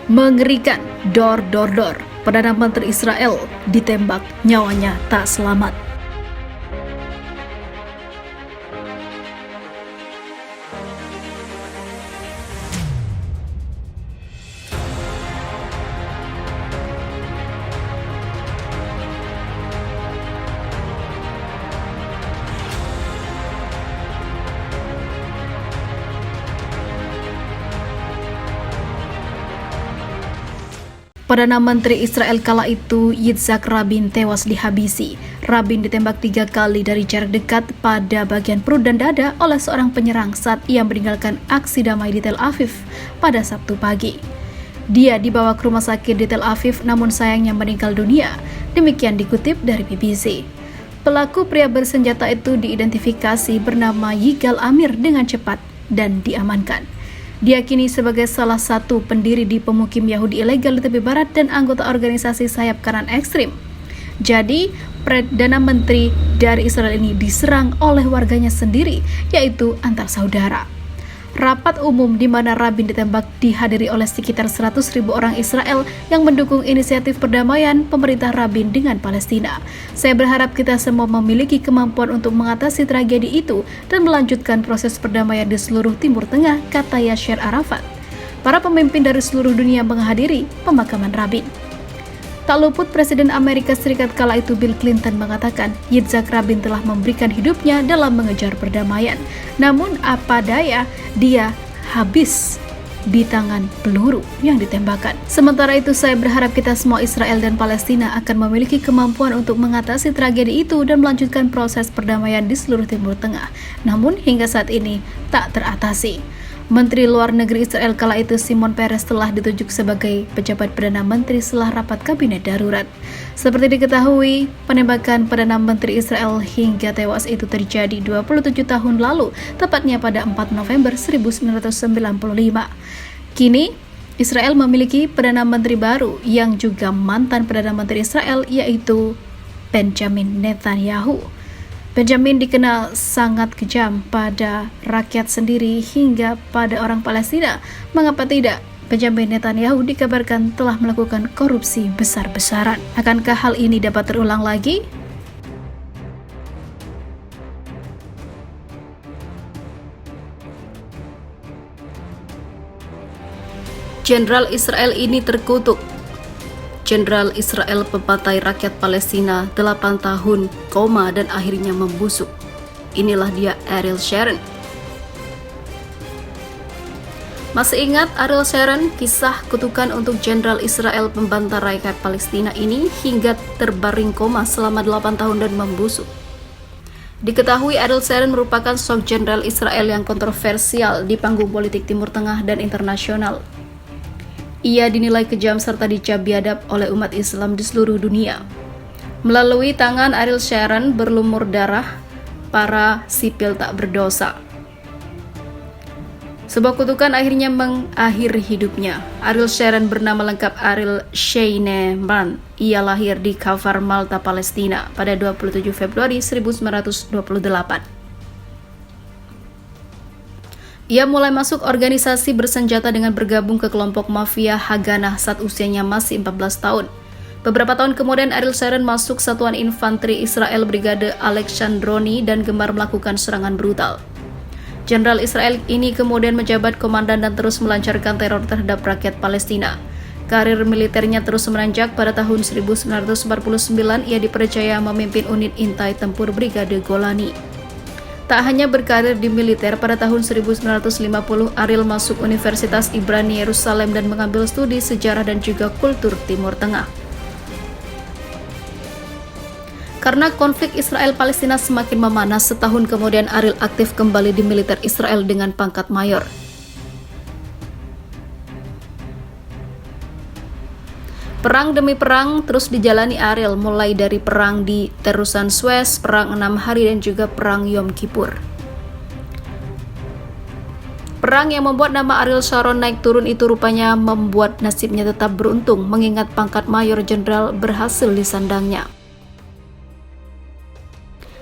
Mengerikan, dor. Perdana Menteri Israel ditembak, nyawanya tak selamat. Perdana Menteri Israel kala itu, Yitzhak Rabin, tewas dihabisi. Rabin ditembak 3 kali dari jarak dekat pada bagian perut dan dada oleh seorang penyerang saat ia meninggalkan aksi damai di Tel Aviv pada Sabtu pagi. Dia dibawa ke rumah sakit di Tel Aviv namun sayangnya meninggal dunia, demikian dikutip dari BBC. Pelaku pria bersenjata itu diidentifikasi bernama Yigal Amir dengan cepat dan diamankan. Diyakini sebagai salah satu pendiri di pemukim Yahudi ilegal di tepi barat dan anggota organisasi sayap kanan ekstrim. Jadi, Perdana Menteri dari Israel ini diserang oleh warganya sendiri, yaitu antar saudara. Rapat umum di mana Rabin ditembak dihadiri oleh sekitar 100.000 orang Israel yang mendukung inisiatif perdamaian pemerintah Rabin dengan Palestina. Saya berharap kita semua memiliki kemampuan untuk mengatasi tragedi itu dan melanjutkan proses perdamaian di seluruh Timur Tengah, kata Yasser Arafat. Para pemimpin dari seluruh dunia menghadiri pemakaman Rabin. Tak luput Presiden Amerika Serikat kala itu Bill Clinton mengatakan Yitzhak Rabin telah memberikan hidupnya dalam mengejar perdamaian. Namun apa daya, dia habis di tangan peluru yang ditembakkan. Sementara itu saya berharap kita semua Israel dan Palestina akan memiliki kemampuan untuk mengatasi tragedi itu dan melanjutkan proses perdamaian di seluruh Timur Tengah. Namun hingga saat ini tak teratasi. Menteri Luar Negeri Israel kala itu Shimon Peres telah ditunjuk sebagai pejabat Perdana Menteri setelah rapat kabinet darurat. Seperti diketahui, penembakan Perdana Menteri Israel hingga tewas itu terjadi 27 tahun lalu, tepatnya pada 4 November 1995. Kini, Israel memiliki Perdana Menteri baru yang juga mantan Perdana Menteri Israel, yaitu Benjamin Netanyahu. Benjamin dikenal sangat kejam pada rakyat sendiri hingga pada orang Palestina. Mengapa tidak? Benjamin Netanyahu dikabarkan telah melakukan korupsi besar-besaran. Akankah hal ini dapat terulang lagi? Jenderal Israel ini terkutuk. Jenderal Israel pembantai rakyat Palestina 8 tahun koma dan akhirnya membusuk. Inilah dia Ariel Sharon. Masih ingat Ariel Sharon, kisah kutukan untuk Jenderal Israel pembantai rakyat Palestina ini hingga terbaring koma selama 8 tahun dan membusuk. Diketahui Ariel Sharon merupakan sosok Jenderal Israel yang kontroversial di panggung politik Timur Tengah dan internasional. Ia dinilai kejam serta dicap biadab oleh umat Islam di seluruh dunia. Melalui tangan Ariel Sharon berlumur darah para sipil tak berdosa. Sebuah kutukan akhirnya mengakhiri hidupnya. Ariel Sharon bernama lengkap Ariel Scheinemann. Ia lahir di Kafar, Malta, Palestina pada 27 Februari 1928. Ia mulai masuk organisasi bersenjata dengan bergabung ke kelompok mafia Haganah saat usianya masih 14 tahun. Beberapa tahun kemudian Ariel Sharon masuk Satuan Infanteri Israel Brigade Alexandroni dan gemar melakukan serangan brutal. Jenderal Israel ini kemudian menjabat komandan dan terus melancarkan teror terhadap rakyat Palestina. Karir militernya terus menanjak. Pada tahun 1949 ia dipercaya memimpin unit intai tempur Brigade Golani. Tak hanya berkarir di militer, pada tahun 1950 Ariel masuk Universitas Ibrani Yerusalem dan mengambil studi sejarah dan juga kultur Timur Tengah. Karena konflik Israel-Palestina semakin memanas, setahun kemudian Ariel aktif kembali di militer Israel dengan pangkat mayor. Perang demi perang terus dijalani Ariel, mulai dari perang di Terusan Suez, perang 6 hari dan juga perang Yom Kippur. Perang yang membuat nama Ariel Sharon naik turun itu rupanya membuat nasibnya tetap beruntung, mengingat pangkat mayor jenderal berhasil disandangnya.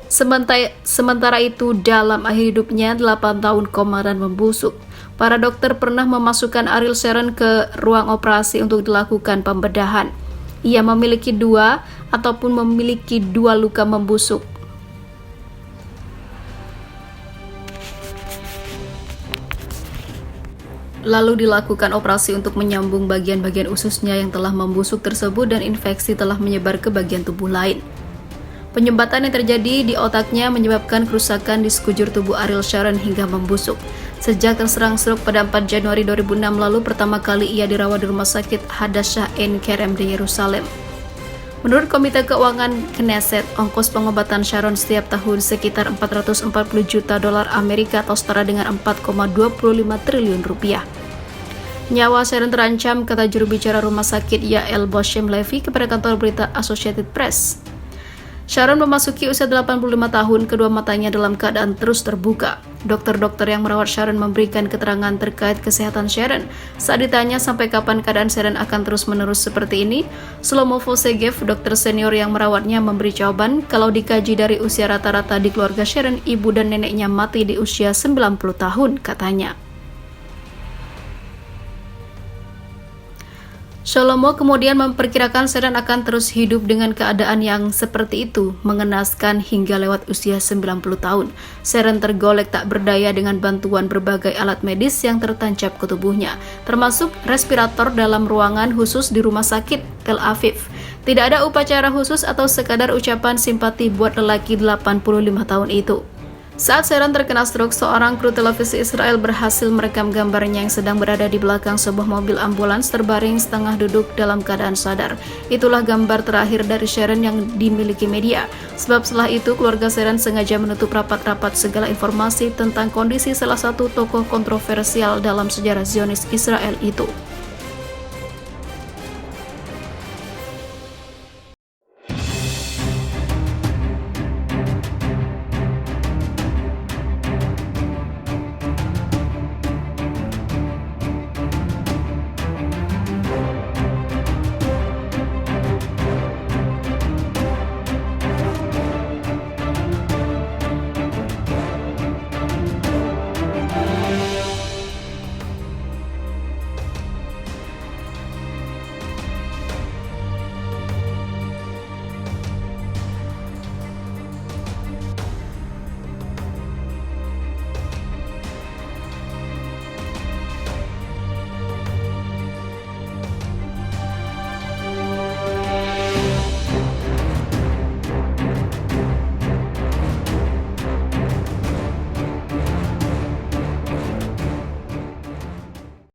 Sementara itu, dalam akhir hidupnya 8 tahun koma dan membusuk, para dokter pernah memasukkan Ariel Sharon ke ruang operasi untuk dilakukan pembedahan. Ia memiliki dua luka membusuk. Lalu dilakukan operasi untuk menyambung bagian-bagian ususnya yang telah membusuk tersebut dan infeksi telah menyebar ke bagian tubuh lain. Penyumbatan yang terjadi di otaknya menyebabkan kerusakan di sekujur tubuh Ariel Sharon hingga membusuk. Sejak terserang stroke pada 4 Januari 2006 lalu, pertama kali ia dirawat di Rumah Sakit Hadassah Ein Kerem di Yerusalem. Menurut Komite Keuangan Knesset, ongkos pengobatan Sharon setiap tahun sekitar 440 juta dolar Amerika atau setara dengan 4,25 triliun rupiah. Nyawa Sharon terancam, kata juru bicara rumah sakit Yael Boshem Levi kepada kantor berita Associated Press. Sharon memasuki usia 85 tahun, kedua matanya dalam keadaan terus terbuka. Dokter-dokter yang merawat Sharon memberikan keterangan terkait kesehatan Sharon. Saat ditanya sampai kapan keadaan Sharon akan terus-menerus seperti ini, Shlomo Vosegev, dokter senior yang merawatnya, memberi jawaban, kalau dikaji dari usia rata-rata di keluarga Sharon, ibu dan neneknya mati di usia 90 tahun, katanya. Shlomo kemudian memperkirakan Sharon akan terus hidup dengan keadaan yang seperti itu, mengenaskan hingga lewat usia 90 tahun. Sharon tergolek tak berdaya dengan bantuan berbagai alat medis yang tertancap ke tubuhnya, termasuk respirator dalam ruangan khusus di rumah sakit Tel Aviv. Tidak ada upacara khusus atau sekadar ucapan simpati buat lelaki 85 tahun itu. Saat Sharon terkena stroke, seorang kru televisi Israel berhasil merekam gambarnya yang sedang berada di belakang sebuah mobil ambulans terbaring setengah duduk dalam keadaan sadar. Itulah gambar terakhir dari Sharon yang dimiliki media. Sebab setelah itu, keluarga Sharon sengaja menutup rapat-rapat segala informasi tentang kondisi salah satu tokoh kontroversial dalam sejarah Zionis Israel itu.